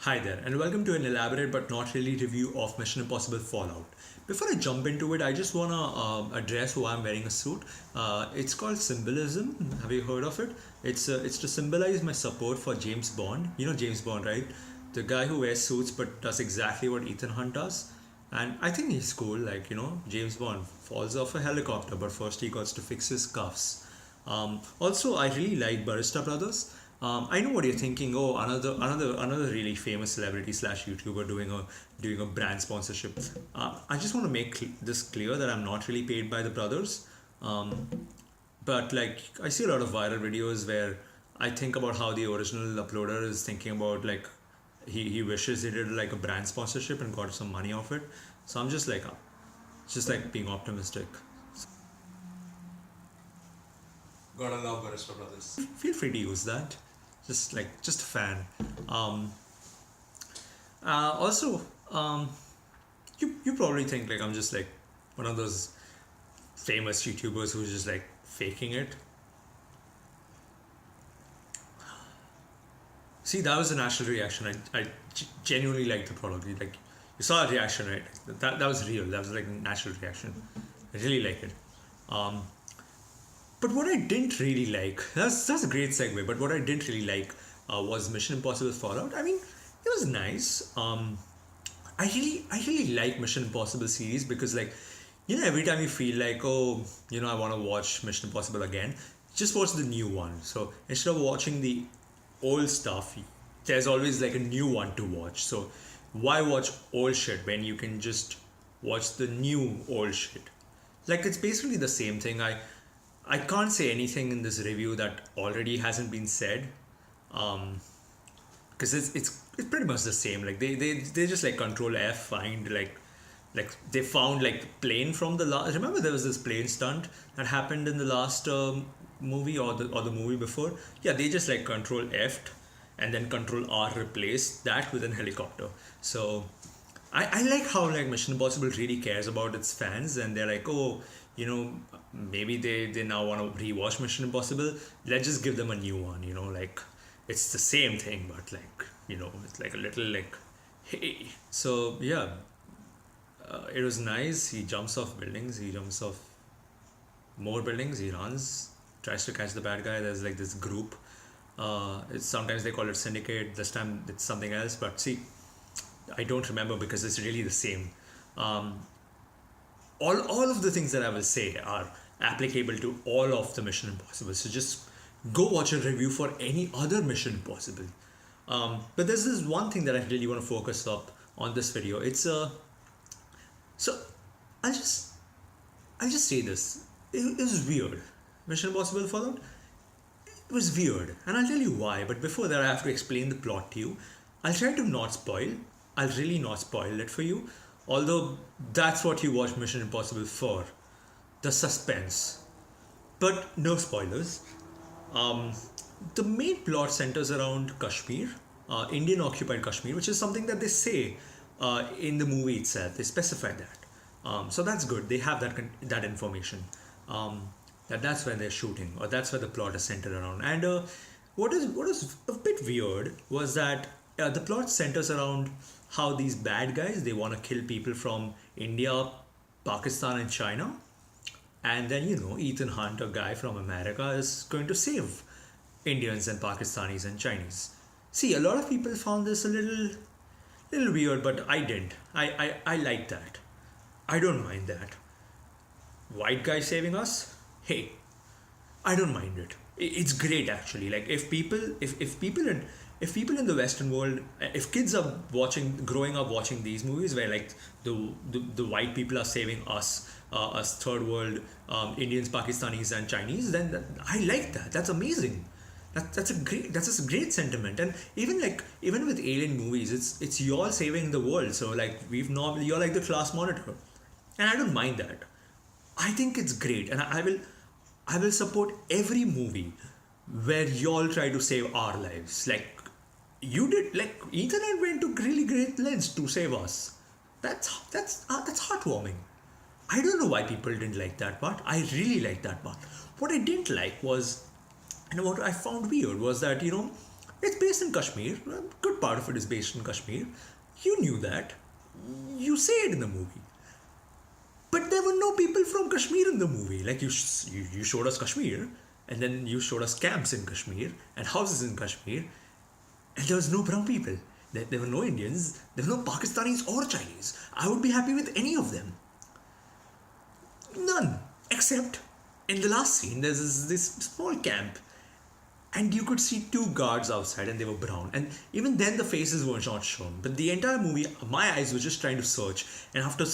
Hi there, and welcome to an elaborate but not really review of Mission Impossible Fallout. Before I jump into it, I just want to address why I'm wearing a suit. It's called symbolism. Have you heard of it? It's to symbolize my support for James Bond. You know James Bond, right? The guy who wears suits but does exactly what Ethan Hunt does. And I think he's cool. James Bond falls off a helicopter, but first he got to fix his cuffs. Also, I really like Barista Brothers. I know what you're thinking. Oh, another really famous celebrity slash YouTuber doing a brand sponsorship. I just want to make this clear that I'm not really paid by the brothers. Um, but I see a lot of viral videos where I think about how the original uploader is thinking about he wishes he did like a brand sponsorship and got some money off it. So I'm just like being optimistic. Gotta love Barista Brothers. Feel free to use that. Just a fan. Um, also, you probably think like I'm just like one of those famous YouTubers who's just like faking it. See, that was a natural reaction. I genuinely liked the product. You saw a reaction, right? That was real. That was like a natural reaction. I really like it. Um, but what I didn't really like, that's a great segue. But what I didn't really like was Mission Impossible Fallout. I mean, it was nice. I really like Mission Impossible series because every time you feel like, oh, I want to watch Mission Impossible again, just watch the new one. So instead of watching the old stuff, there's always like a new one to watch. So why watch old shit when you can just watch the new old shit? Like it's basically the same thing. I can't say anything in this review that already hasn't been said. Um, because it's pretty much the same. Like they just like control F find like they found like the plane from the last. Remember there was this plane stunt that happened in the last movie or the movie before. Yeah, they just like control F and then control R replaced that with an helicopter. So I like how like Mission Impossible really cares about its fans and they're like, oh, maybe they now want to rewatch Mission Impossible. Let's just give them a new one, like it's the same thing, but it's like a little like, hey. So yeah, it was nice. He jumps off buildings. He jumps off more buildings. He runs, tries to catch the bad guy. There's like this group. It's sometimes they call it syndicate. This time it's something else. But see, I don't remember because it's really the same. Um, all of the things that I will say are applicable to all of the Mission Impossible. So just go watch a review for any other Mission Impossible. But there's this one thing that I really want to focus up on this video. It's so I'll just I'll just say this. It was weird. Mission Impossible Fallout. It was weird, and I'll tell you why. But before that, I have to explain the plot to you. I'll try to not spoil. I'll really not spoil it for you. Although that's what you watch Mission Impossible for, the suspense. But no spoilers. Um, the main plot centers around Kashmir, Indian occupied Kashmir, which is something that they say in the movie itself. They specify that. So that's good. They have that information. Um, that's where they're shooting, or that's where the plot is centered around. And what is a bit weird was that the plot centers around how these bad guys they want to kill people from India, Pakistan, and China, and then Ethan Hunt, a guy from America, is going to save Indians and Pakistanis and Chinese. See, a lot of people found this a little weird, but I didn't. I like that. I don't mind that. White guy saving us? Hey, I don't mind it. It's great actually. Like if people in the Western world, if kids are growing up watching these movies where like the white people are saving us third world Indians, Pakistanis, and Chinese, then I like that. That's amazing. That's just a great sentiment. And even with alien movies, it's you all saving the world. So like you're like the class monitor, and I don't mind that. I think it's great, and I will support every movie where y'all try to save our lives. Like you did, like Ethan went to really great lengths to save us. That's heartwarming. I don't know why people didn't like that part. I really liked that part. What I didn't like was, and what I found weird was that It's based in Kashmir. A good part of it is based in Kashmir. You knew that. You say it in the movie. But there were no people from Kashmir in the movie. Like you showed us Kashmir, and then you showed us camps in Kashmir and houses in Kashmir, and there was no brown people. There were no Indians. There were no Pakistanis or Chinese. I would be happy with any of them. None, except in the last scene. There's this small camp, and you could see two guards outside, and they were brown. And even then, the faces were not shown. But the entire movie, my eyes were just trying to search. And after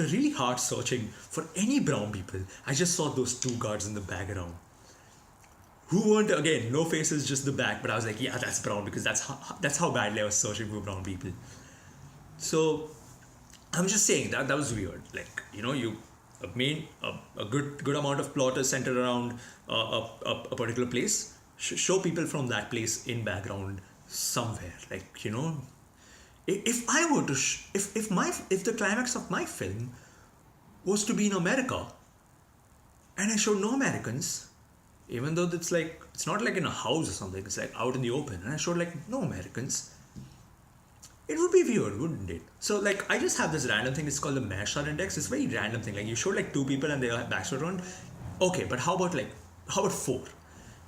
really hard searching for any brown people, I just saw those two guards in the background. Who weren't, again, no faces, just the back. But I was like, yeah, that's brown, because that's how badly I was searching for brown people. So I'm just saying that was weird. Like, you made a good amount of plot is centered around a particular place. Show people from that place in background somewhere. Like, if I were to if the climax of my film was to be in America, and I showed no Americans, even though it's not like in a house or something, it's like out in the open, and I showed like no Americans, it would be weird, wouldn't it? So like I just have this random thing, it's called the Mehershad index. It's a very random thing. Like you showed like two people and they are backs around. Okay, but how about four?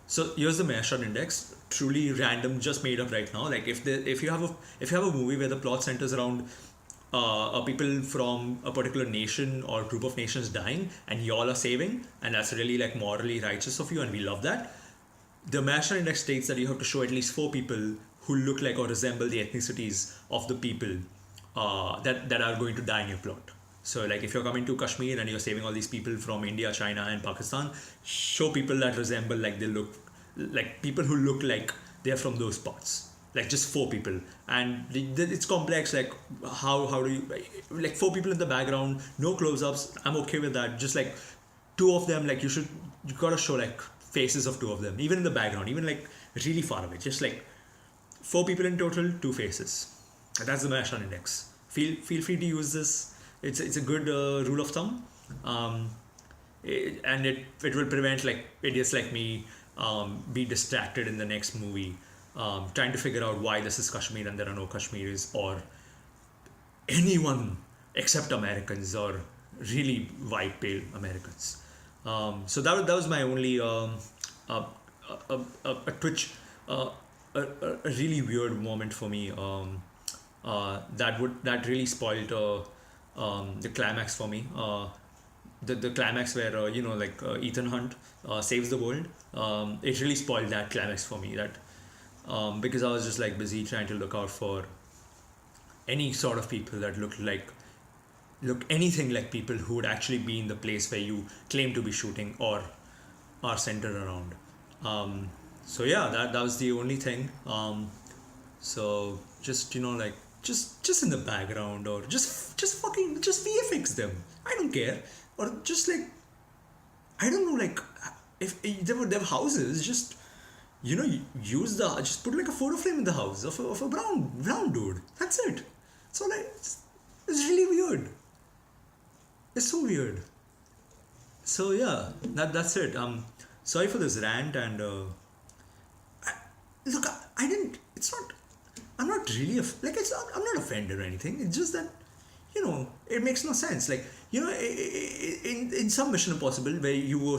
So here's the Mehershad index, truly random, just made up right now. Like if you have a movie where the plot centers around people from a particular nation or group of nations dying, and y'all are saving, and that's really like morally righteous of you, and we love that. The Mehershad index states that you have to show at least four people who look like or resemble the ethnicities of the people that are going to die in your plot. So like if you're coming to Kashmir and you're saving all these people from India, China and Pakistan, show people that resemble, like they look like people who look like they're from those parts. Like just four people. And it's complex, like how do you, like four people in the background, no close-ups, I'm okay with that. Just like two of them, like you gotta show like faces of two of them, even in the background, even like really far away. Just like four people in total, two faces. And that's the Mehershad index. Feel free to use this. It's a good rule of thumb, and it will prevent like idiots like me be distracted in the next movie, trying to figure out why this is Kashmir and there are no Kashmiris or anyone except Americans or really white pale Americans. So that was my only a twitch, a really weird moment for me. That really spoiled the climax for me. The climax where Ethan Hunt saves the world. It really spoiled that climax for me. That because I was just like busy trying to look out for any sort of people that look anything like people who would actually be in the place where you claim to be shooting or are centered around. So yeah, that was the only thing. So just just in the background, or just VFX them. I don't care. Or just like, I don't know, like if there were houses, just just put like a photo frame in the house of a brown dude. That's it. So like it's really weird. It's so weird. So yeah, that's it. Sorry for this rant, and look, I didn't. It's not. I'm not really I'm not offended or anything. It's just that it makes no sense. Like in some Mission Impossible where a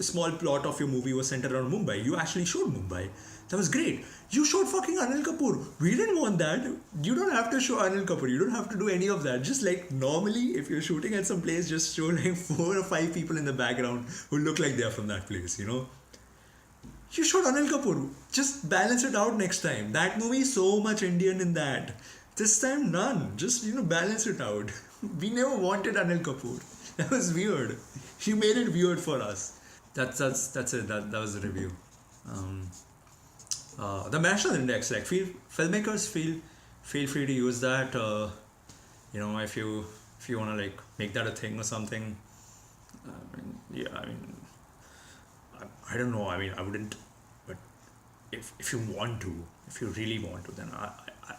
small plot of your movie was centered around Mumbai, you actually showed Mumbai. That was great. You showed fucking Anil Kapoor. We didn't want that. You don't have to show Anil Kapoor. You don't have to do any of that. Just like normally, if you're shooting at some place, just show like 4 or 5 people in the background who look like they're from that place. You showed Anil Kapoor. Just balance it out next time. That movie is so much Indian in that. This time, none. Just, balance it out. We never wanted Anil Kapoor. That was weird. You made it weird for us. That's it. That was the review. The Mehershad Index. Like, filmmakers feel free to use that. If you want to like make that a thing or something. I don't know. I wouldn't. But if you really want to, then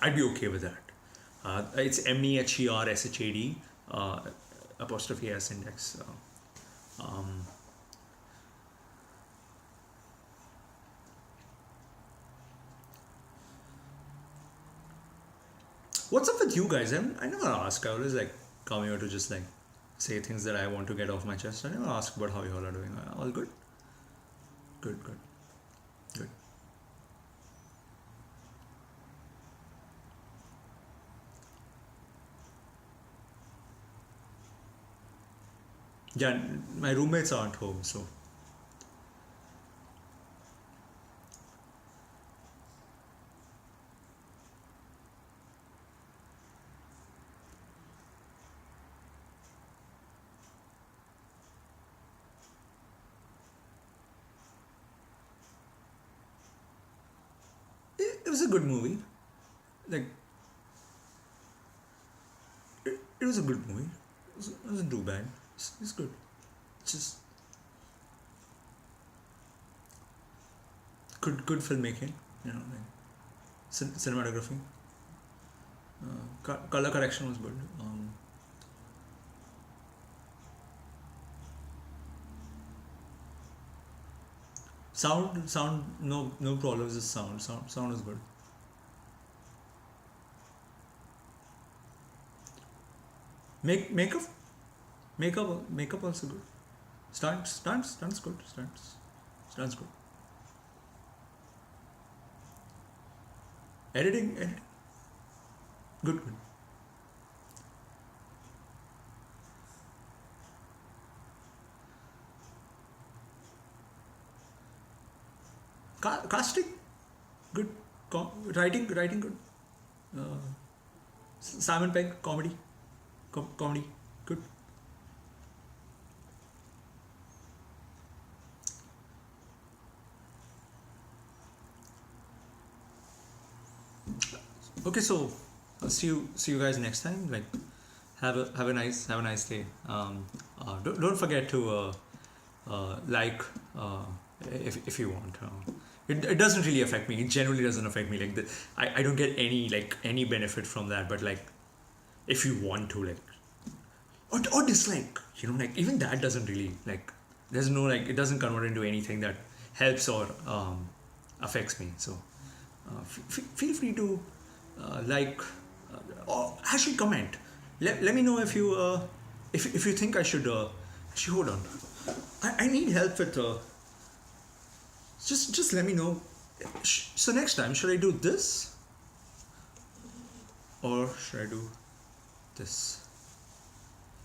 I'd be okay with that. It's Mehershad apostrophe S index. What's up with you guys? I never ask. I always like come here to just like say things that I want to get off my chest. I never ask about how you all are doing. All good? Good, good, good. Yeah, my roommates aren't home, so it was a good movie. Like it was a good movie. It wasn't too bad. It's good. Just good filmmaking. You know, like cinematography. Color correction was good. Sound, no problems with sound is good. Makeup, makeup also good. Stunts good. Stunts good. Editing, good. Casting, good. Writing good. Uh, Simon Pegg, comedy, good. Okay, so see you guys next time. Like, have a nice day. Don't forget to like if you want. It doesn't really affect me. It generally doesn't affect me. Like I don't get any benefit from that. But like, if you want to like or dislike, like even that doesn't really like. There's no like it doesn't convert into anything that helps or affects me. So feel free to like or actually comment. Let me know if you if you think I should actually hold on. I need help with just let me know. So next time, should I do this or should I do this?